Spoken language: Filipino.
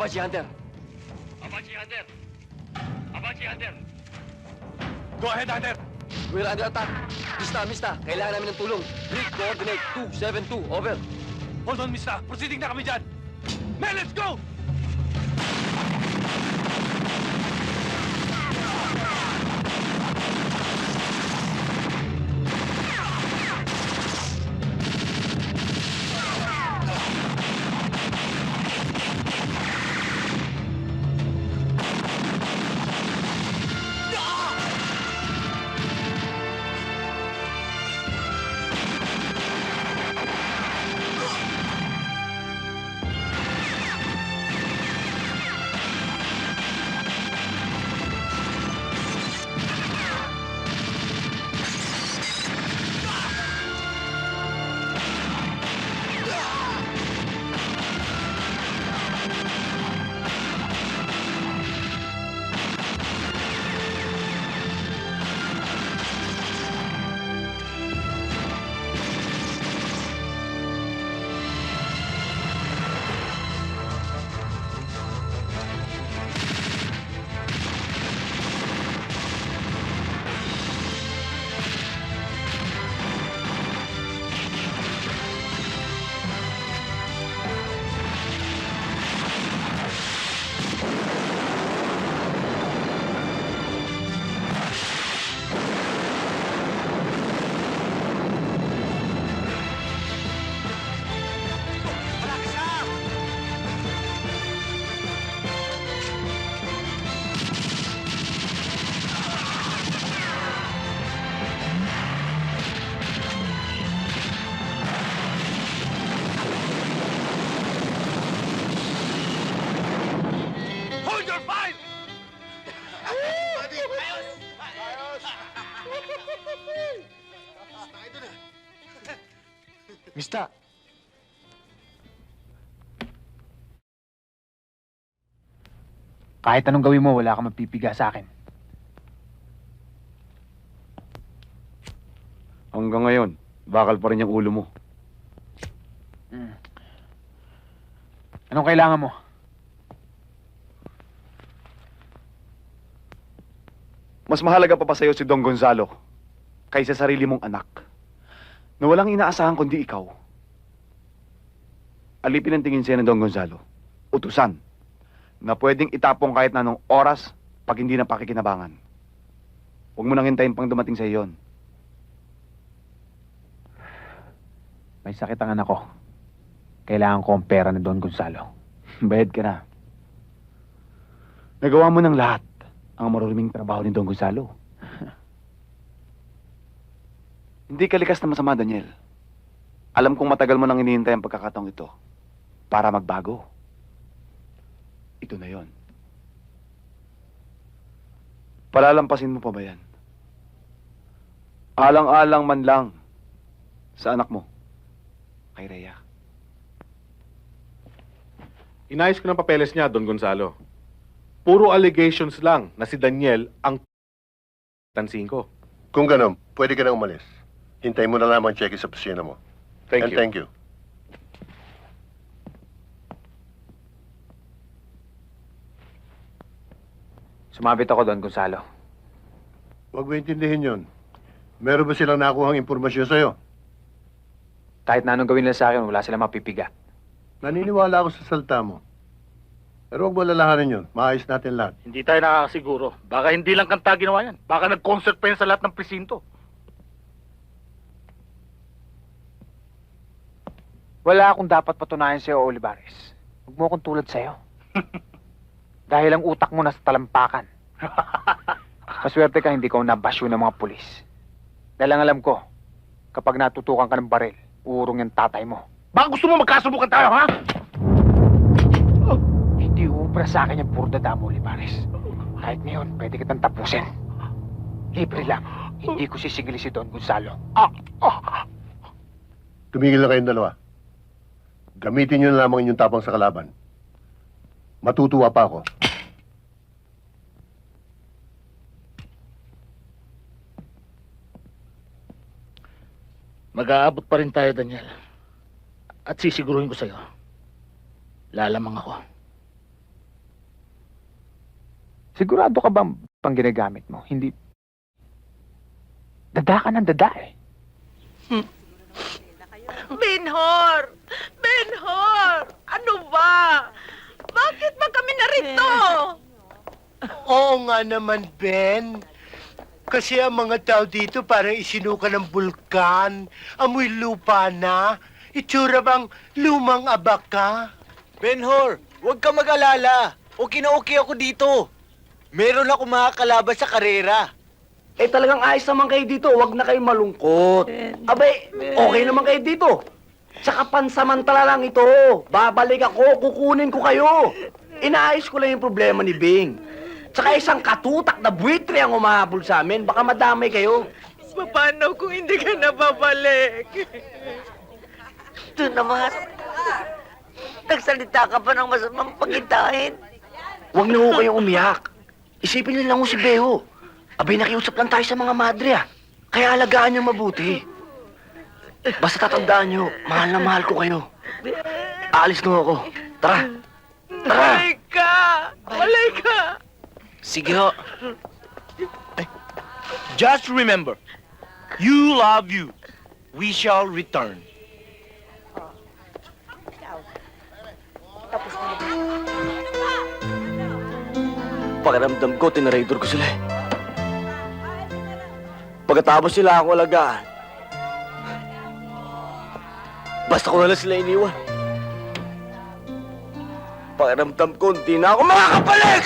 Apache Hunter. Apache Hunter. Apache Hunter. Go ahead, Hunter. We're under attack. Mista. Kailangan namin ng tulong. Read coordinate 272. Over. Hold on, Mista. Proceeding na kami dyan. Men, let's go! Mista! Kahit anong gawin mo, wala kang mapipiga sa akin. Hanggang ngayon, bakal pa rin yung ulo mo. Anong kailangan mo? Mas mahalaga pa sa'yo si Don Gonzalo kaysa sarili mong anak na walang inaasahan kundi ikaw. Alipin ang tingin sa'yo ng Don Gonzalo. Utusan na pwedeng itapong kahit na anong oras pag hindi na pakikinabangan. Huwag mo nang hintayin pang dumating sa'yo yun. May sakit ang anak ko. Kailangan ko ang pera ni Don Gonzalo. Bayad ka na. Nagawa mo ng lahat ang maruruming trabaho ni Don Gonzalo. Hindi ka likas na masama, Daniel. Alam kong matagal mo nang hinihintay ang pagkakataong ito para magbago. Ito na yon. Palalampasin mo pa ba yan? Alang-alang man lang sa anak mo, kay Rhea. Inayos ko ng papeles niya, Don Gonzalo. Puro allegations lang na si Daniel ang tansin ko. Kung gano'n, pwede ka na umalis. Hintayin mo na lamang check sa opisina mo. Thank you. Thank you. Sumabit ako, Don Gonzalo. Huwag mo intindihin yun. Meron ba silang nakuhang impormasyon sa'yo? Kahit na anong gawin nila sa akin, wala silang mapipiga. Naniniwala ako sa salta mo. Pero huwag mo lalahanin yun. Maayos natin lahat. Hindi tayo nakakasiguro. Baka hindi lang kanta ginawa yan. Baka nag-concert pa yan sa lahat ng presinto. Wala akong dapat patunayan sa'yo, Olivares. Huwag mo akong tulad sa'yo. Dahil ang utak mo nasa talampakan. Maswerte ka hindi ka nabasyo ng mga pulis. Dahil ang alam ko, kapag natutukan ka ng baril, uurong yung tatay mo. Baka gusto mo magkasubukan tayo, ha? Hindi ubra sa akin yung purdada mo, Olivares. Kahit ngayon, pwede kitang tapusin. Libre lang. Hindi ko sisigili si Don Gonzalo. Tumigil na kayong dalawa. Gamitin nyo na lamang inyong tapang sa kalaban. Matutuwa pa ako. Mag-aabot pa rin tayo, Daniel. At sisiguruhin ko sa'yo. Lalamang ako. Sigurado ka bang pang ginagamit mo? Hindi. Dada ka ng dada eh. Benhor! Benhor! Ano ba? Bakit ba kami narito? Oo nga naman, Ben. Kasi ang mga tao dito parang isinuka ng bulkan. Amoy lupa na. Itsura bang lumang abaka? Benhor, huwag ka mag-alala. Okay na okay ako dito. Meron ako makakalaban sa karera. Eh talagang ayos naman kayo dito, huwag na kayo malungkot. Abay, okay naman kayo dito. Tsaka pansamantala lang ito. Babalik ako, kukunin ko kayo. Inaayos ko lang yung problema ni Bing. Tsaka isang katutak na buwitre ang umahabol sa amin, baka madamay kayo. Paano kung hindi ka nababalik? Ito naman. Nagsalita ka pa ng masamang pagitain. Huwag na ho kayong umiyak. Isipin niyo lang ho si Beho. Abay, nakiusap lang tayo sa mga madre, ah. Kaya alagaan niyo mabuti. Basta tatandaan niyo, mahal na mahal ko kayo. Aalis na ako. Tara! Tara! Walay ka! Walay ka! Sige ho. Just remember, you love you. We shall return. Pakiramdam ko, tinaraydor ko sila eh. Pagkatapos sila akong alagaan, basta ko na lang sila iniwan. Pakiramdam ko, hindi na ako makakabalik!